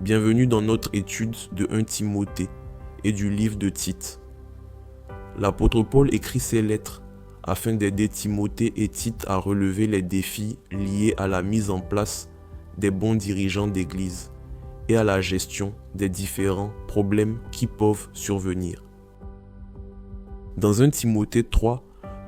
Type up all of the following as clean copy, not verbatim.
Bienvenue dans notre étude de 1 Timothée et du livre de Tite. L'apôtre Paul écrit ces lettres afin d'aider Timothée et Tite à relever les défis liés à la mise en place des bons dirigeants d'église et à la gestion des différents problèmes qui peuvent survenir. Dans 1 Timothée 3,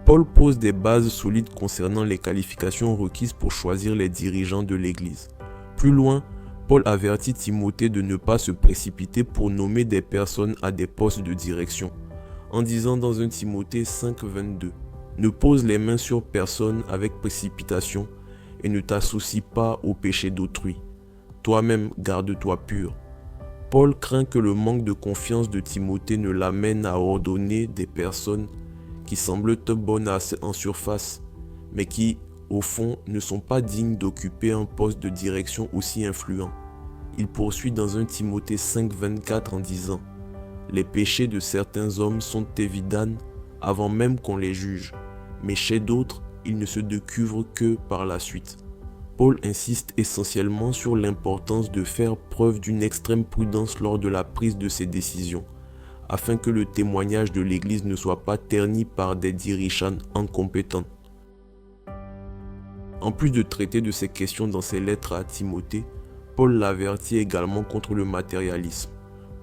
Paul pose des bases solides concernant les qualifications requises pour choisir les dirigeants de l'église. Plus loin, Paul avertit Timothée de ne pas se précipiter pour nommer des personnes à des postes de direction, en disant dans 1 Timothée 5,22 « Ne pose les mains sur personne avec précipitation et ne t'associe pas au péché d'autrui. Toi-même garde-toi pur. » Paul craint que le manque de confiance de Timothée ne l'amène à ordonner des personnes qui semblent bonnes en surface, mais qui, au fond, ne sont pas dignes d'occuper un poste de direction aussi influent. Il poursuit dans 1 Timothée 5,24 en disant « Les péchés de certains hommes sont évidents avant même qu'on les juge, mais chez d'autres, ils ne se découvrent que par la suite. » Paul insiste essentiellement sur l'importance de faire preuve d'une extrême prudence lors de la prise de ses décisions, afin que le témoignage de l'Église ne soit pas terni par des dirigeants incompétents. En plus de traiter de ces questions dans ses lettres à Timothée, Paul l'avertit également contre le matérialisme.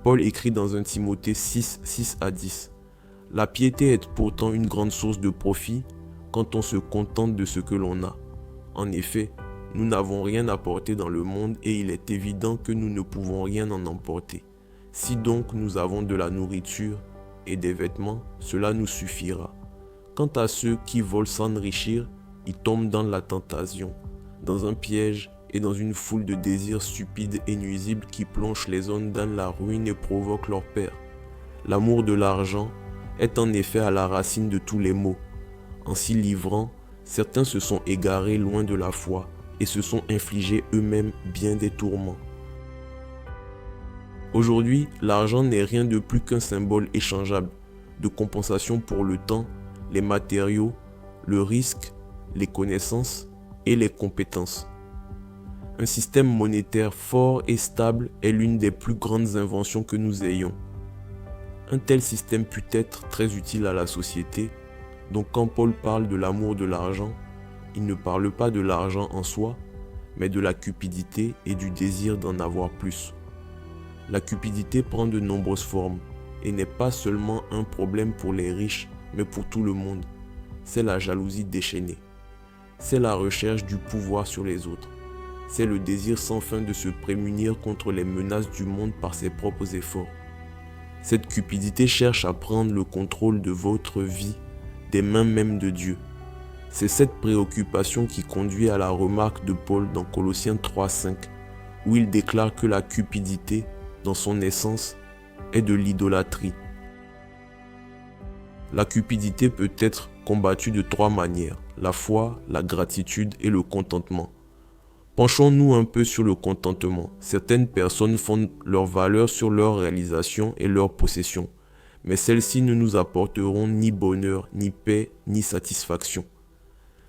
Paul écrit dans 1 Timothée 6, 6 à 10 « La piété est pourtant une grande source de profit quand on se contente de ce que l'on a. En effet, nous n'avons rien apporté dans le monde et il est évident que nous ne pouvons rien en emporter. Si donc nous avons de la nourriture et des vêtements, cela nous suffira. Quant à ceux qui veulent s'enrichir, ils tombent dans la tentation, dans un piège et dans une foule de désirs stupides et nuisibles qui plongent les hommes dans la ruine et provoquent leur perte. L'amour de l'argent est en effet à la racine de tous les maux. En s'y livrant, certains se sont égarés loin de la foi et se sont infligés eux-mêmes bien des tourments. Aujourd'hui, l'argent n'est rien de plus qu'un symbole échangeable de compensation pour le temps, les matériaux, le risque, les connaissances et les compétences. Un système monétaire fort et stable est l'une des plus grandes inventions que nous ayons. Un tel système peut être très utile à la société, donc quand Paul parle de l'amour de l'argent, il ne parle pas de l'argent en soi, mais de la cupidité et du désir d'en avoir plus. La cupidité prend de nombreuses formes et n'est pas seulement un problème pour les riches, mais pour tout le monde. C'est la jalousie déchaînée. C'est la recherche du pouvoir sur les autres. C'est le désir sans fin de se prémunir contre les menaces du monde par ses propres efforts. Cette cupidité cherche à prendre le contrôle de votre vie des mains même de Dieu. C'est cette préoccupation qui conduit à la remarque de Paul dans Colossiens 3,5, où il déclare que la cupidité, dans son essence, est de l'idolâtrie. La cupidité peut être combattue de 3 manières, la foi, la gratitude et le contentement. Penchons-nous un peu sur le contentement. Certaines personnes fondent leur valeur sur leur réalisation et leur possession, mais celles-ci ne nous apporteront ni bonheur, ni paix, ni satisfaction.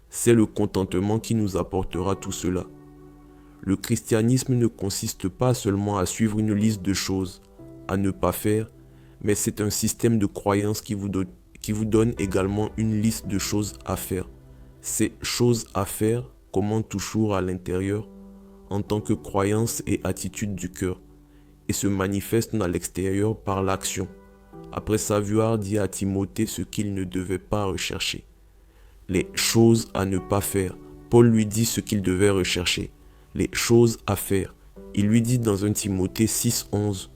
C'est le contentement qui nous apportera tout cela. Le christianisme ne consiste pas seulement à suivre une liste de choses à ne pas faire, mais c'est un système de croyances qui vous donne également une liste de choses à faire. Ces choses à faire commencent toujours à l'intérieur en tant que croyances et attitudes du cœur et se manifestent à l'extérieur par l'action. Après savoir dit à Timothée ce qu'il ne devait pas rechercher. Les choses à ne pas faire. Paul lui dit ce qu'il devait rechercher. Les choses à faire. Il lui dit dans 1 Timothée 6,11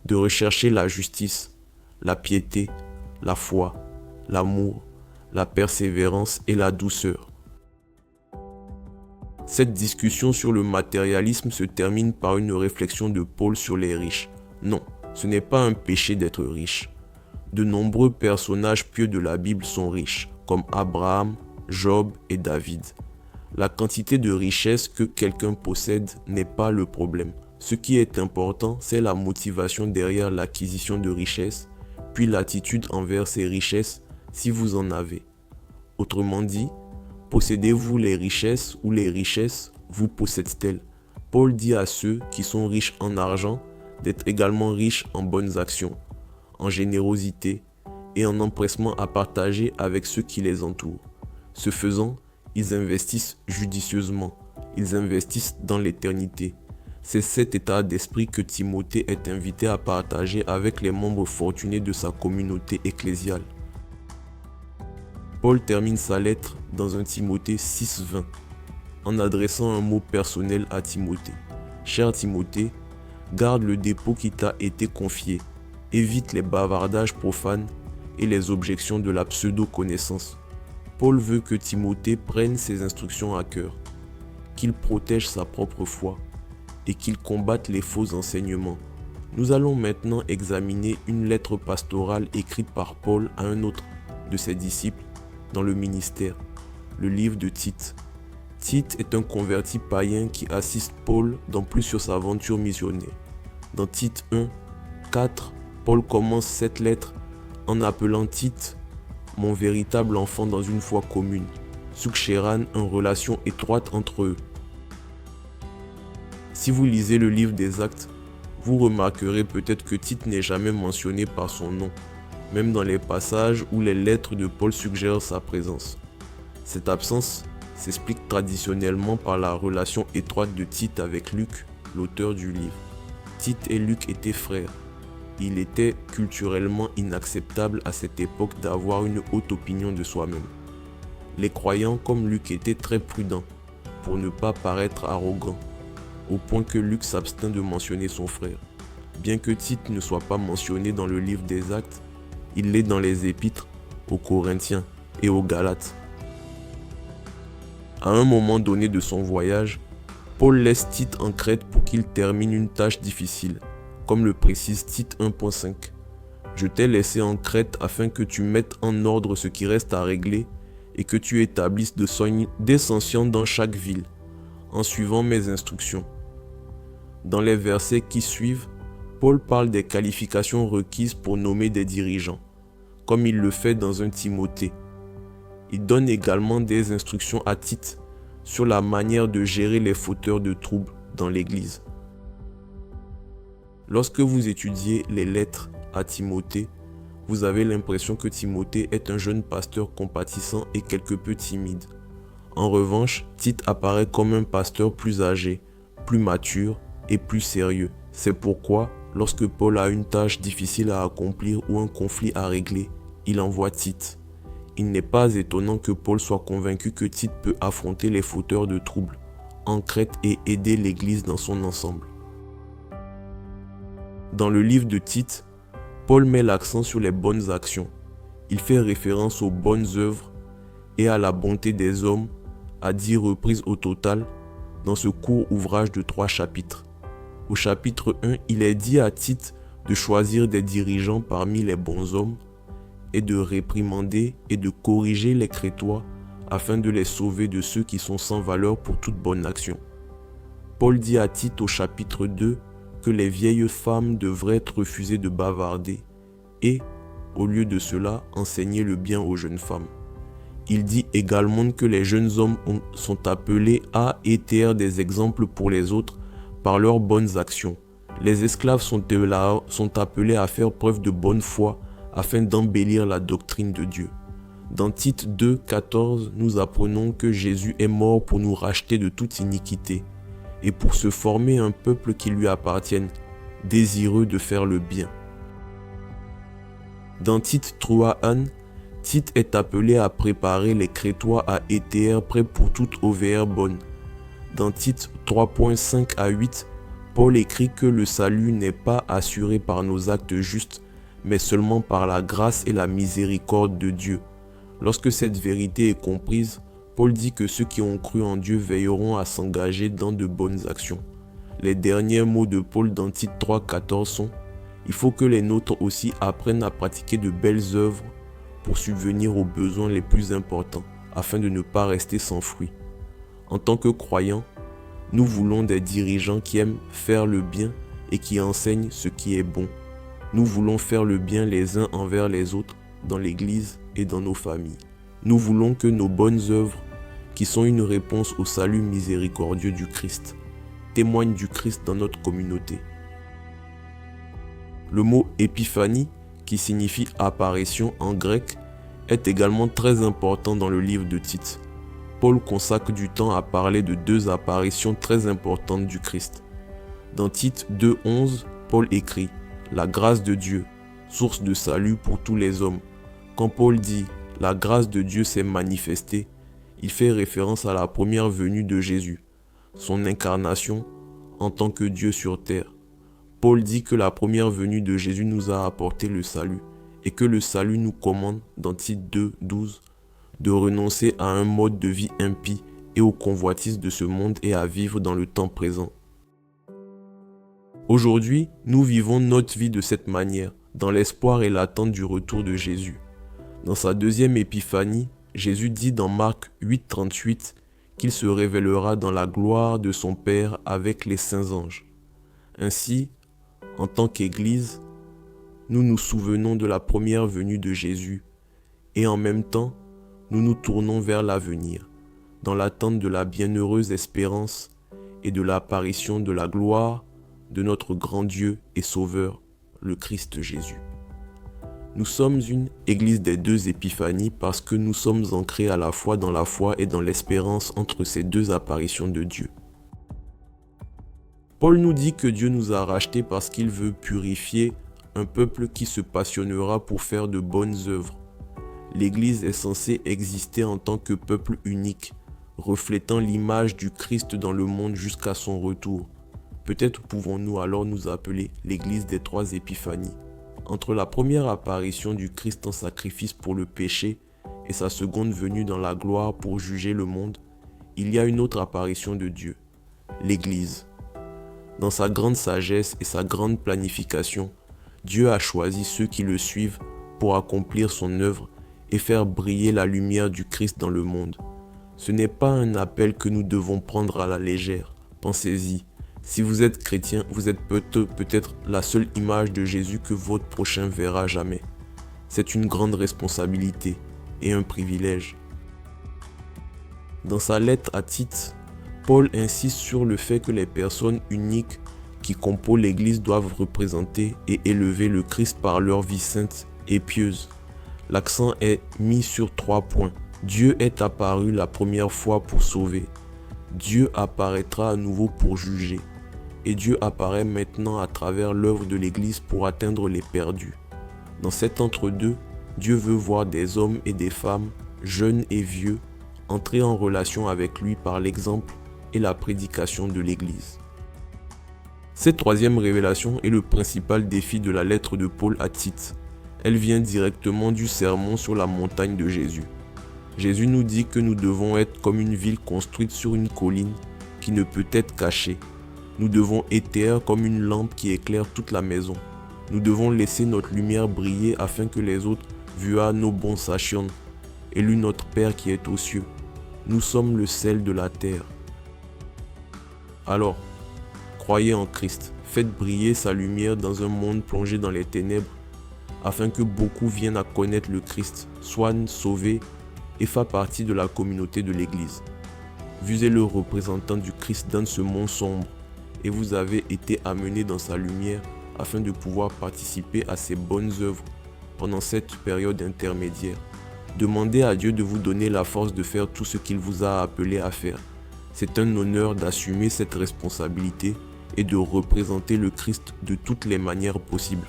de rechercher la justice, la piété, la foi, l'amour, la persévérance et la douceur. Cette discussion sur le matérialisme se termine par une réflexion de Paul sur les riches. Non, ce n'est pas un péché d'être riche. De nombreux personnages pieux de la Bible sont riches, comme Abraham, Job et David. La quantité de richesse que quelqu'un possède n'est pas le problème. Ce qui est important, c'est la motivation derrière l'acquisition de richesses, puis l'attitude envers ces richesses si vous en avez. Autrement dit, possédez-vous les richesses ou les richesses vous possèdent-elles? Paul dit à ceux qui sont riches en argent d'être également riches en bonnes actions, en générosité et en empressement à partager avec ceux qui les entourent. Ce faisant, ils investissent judicieusement, ils investissent dans l'éternité. C'est cet état d'esprit que Timothée est invité à partager avec les membres fortunés de sa communauté ecclésiale. Paul termine sa lettre dans 1 Timothée 6,20 en adressant un mot personnel à Timothée. Cher Timothée, garde le dépôt qui t'a été confié, évite les bavardages profanes et les objections de la pseudo-connaissance. Paul veut que Timothée prenne ses instructions à cœur, qu'il protège sa propre foi et qu'il combatte les faux enseignements. Nous allons maintenant examiner une lettre pastorale écrite par Paul à un autre de ses disciples dans le ministère, le livre de Tite. Tite est un converti païen qui assiste Paul dans plusieurs aventures missionnaires. Dans Tite 1, 4, Paul commence cette lettre en appelant Tite « mon véritable enfant dans une foi commune », suggérant une relation étroite entre eux. Si vous lisez le livre des Actes, vous remarquerez peut-être que Tite n'est jamais mentionné par son nom, même dans les passages où les lettres de Paul suggèrent sa présence. Cette absence s'explique traditionnellement par la relation étroite de Tite avec Luc, l'auteur du livre. Tite et Luc étaient frères. Il était culturellement inacceptable à cette époque d'avoir une haute opinion de soi-même. Les croyants comme Luc étaient très prudents pour ne pas paraître arrogants, au point que Luc s'abstint de mentionner son frère. Bien que Tite ne soit pas mentionné dans le livre des Actes, il l'est dans les épîtres aux Corinthiens et aux Galates. À un moment donné de son voyage, Paul laisse Tite en Crète pour qu'il termine une tâche difficile, comme le précise Tite 1.5. Je t'ai laissé en Crète afin que tu mettes en ordre ce qui reste à régler et que tu établisses des sanctions dans chaque ville, en suivant mes instructions. Dans les versets qui suivent, Paul parle des qualifications requises pour nommer des dirigeants, comme il le fait dans 1 Timothée. Il donne également des instructions à Tite sur la manière de gérer les fauteurs de troubles dans l'Église. Lorsque vous étudiez les lettres à Timothée, vous avez l'impression que Timothée est un jeune pasteur compatissant et quelque peu timide. En revanche, Tite apparaît comme un pasteur plus âgé, plus mature et plus sérieux. C'est pourquoi, lorsque Paul a une tâche difficile à accomplir ou un conflit à régler, il envoie Tite. Il n'est pas étonnant que Paul soit convaincu que Tite peut affronter les fauteurs de troubles en Crète et aider l'Église dans son ensemble. Dans le livre de Tite, Paul met l'accent sur les bonnes actions. Il fait référence aux bonnes œuvres et à la bonté des hommes à 10 reprises au total dans ce court ouvrage de 3 chapitres. Au chapitre 1, il est dit à Tite de choisir des dirigeants parmi les bons hommes et de réprimander et de corriger les crétois afin de les sauver de ceux qui sont sans valeur pour toute bonne action. Paul dit à Tite au chapitre 2 que les vieilles femmes devraient refuser de bavarder et, au lieu de cela, enseigner le bien aux jeunes femmes. Il dit également que les jeunes hommes sont appelés à être des exemples pour les autres par leurs bonnes actions. Les esclaves sont appelés à faire preuve de bonne foi afin d'embellir la doctrine de Dieu. Dans Tite 2, 14, nous apprenons que Jésus est mort pour nous racheter de toute iniquité et pour se former un peuple qui lui appartienne, désireux de faire le bien. Dans Tite 3:1, Tite est appelé à préparer les Crétois à être prêts pour toute OVR bonne. Dans Tite 3.5 à 8, Paul écrit que le salut n'est pas assuré par nos actes justes, mais seulement par la grâce et la miséricorde de Dieu. Lorsque cette vérité est comprise, Paul dit que ceux qui ont cru en Dieu veilleront à s'engager dans de bonnes actions. Les derniers mots de Paul dans Tite 3.14 sont « Il faut que les nôtres aussi apprennent à pratiquer de belles œuvres pour subvenir aux besoins les plus importants, afin de ne pas rester sans fruit. » En tant que croyants, nous voulons des dirigeants qui aiment faire le bien et qui enseignent ce qui est bon. Nous voulons faire le bien les uns envers les autres dans l'Église et dans nos familles. Nous voulons que nos bonnes œuvres, qui sont une réponse au salut miséricordieux du Christ, témoignent du Christ dans notre communauté. Le mot épiphanie, qui signifie apparition en grec, est également très important dans le livre de Tite. Paul consacre du temps à parler de deux apparitions très importantes du Christ. Dans Tite 2,11, Paul écrit « La grâce de Dieu, source de salut pour tous les hommes ». Quand Paul dit « La grâce de Dieu s'est manifestée », il fait référence à la première venue de Jésus, son incarnation en tant que Dieu sur terre. Paul dit que la première venue de Jésus nous a apporté le salut et que le salut nous commande, dans Tite 2,12, de renoncer à un mode de vie impie et aux convoitises de ce monde et à vivre dans le temps présent. Aujourd'hui, nous vivons notre vie de cette manière, dans l'espoir et l'attente du retour de Jésus. Dans sa deuxième épiphanie, Jésus dit dans Marc 8,38 qu'il se révélera dans la gloire de son Père avec les saints anges. Ainsi, en tant qu'Église, nous nous souvenons de la première venue de Jésus et en même temps, nous nous tournons vers l'avenir, dans l'attente de la bienheureuse espérance et de l'apparition de la gloire de notre grand Dieu et Sauveur, le Christ Jésus. Nous sommes une Église des deux épiphanies parce que nous sommes ancrés à la fois dans la foi et dans l'espérance entre ces deux apparitions de Dieu. Paul nous dit que Dieu nous a rachetés parce qu'il veut purifier un peuple qui se passionnera pour faire de bonnes œuvres. L'Église est censée exister en tant que peuple unique, reflétant l'image du Christ dans le monde jusqu'à son retour. Peut-être pouvons-nous alors nous appeler l'Église des trois épiphanies. Entre la première apparition du Christ en sacrifice pour le péché et sa seconde venue dans la gloire pour juger le monde, il y a une autre apparition de Dieu, l'Église. Dans sa grande sagesse et sa grande planification, Dieu a choisi ceux qui le suivent pour accomplir son œuvre et faire briller la lumière du Christ dans le monde. Ce n'est pas un appel que nous devons prendre à la légère. Pensez-y, si vous êtes chrétien, vous êtes peut-être la seule image de Jésus que votre prochain verra jamais. C'est une grande responsabilité et un privilège. Dans sa lettre à Tite, Paul insiste sur le fait que les personnes uniques qui composent l'Église doivent représenter et élever le Christ par leur vie sainte et pieuse. L'accent est mis sur 3 points. Dieu est apparu la première fois pour sauver. Dieu apparaîtra à nouveau pour juger. Et Dieu apparaît maintenant à travers l'œuvre de l'Église pour atteindre les perdus. Dans cet entre-deux, Dieu veut voir des hommes et des femmes, jeunes et vieux, entrer en relation avec lui par l'exemple et la prédication de l'Église. Cette troisième révélation est le principal défi de la lettre de Paul à Tite. Elle vient directement du sermon sur la montagne de Jésus. Jésus nous dit que nous devons être comme une ville construite sur une colline qui ne peut être cachée. Nous devons éteindre comme une lampe qui éclaire toute la maison. Nous devons laisser notre lumière briller afin que les autres voient nos bons sachant. Élu notre Père qui est aux cieux. Nous sommes le sel de la terre. Alors, croyez en Christ. Faites briller sa lumière dans un monde plongé dans les ténèbres afin que beaucoup viennent à connaître le Christ, soient sauvés et fassent partie de la communauté de l'Église. Vous êtes le représentant du Christ dans ce monde sombre et vous avez été amené dans sa lumière afin de pouvoir participer à ses bonnes œuvres pendant cette période intermédiaire. Demandez à Dieu de vous donner la force de faire tout ce qu'il vous a appelé à faire. C'est un honneur d'assumer cette responsabilité et de représenter le Christ de toutes les manières possibles.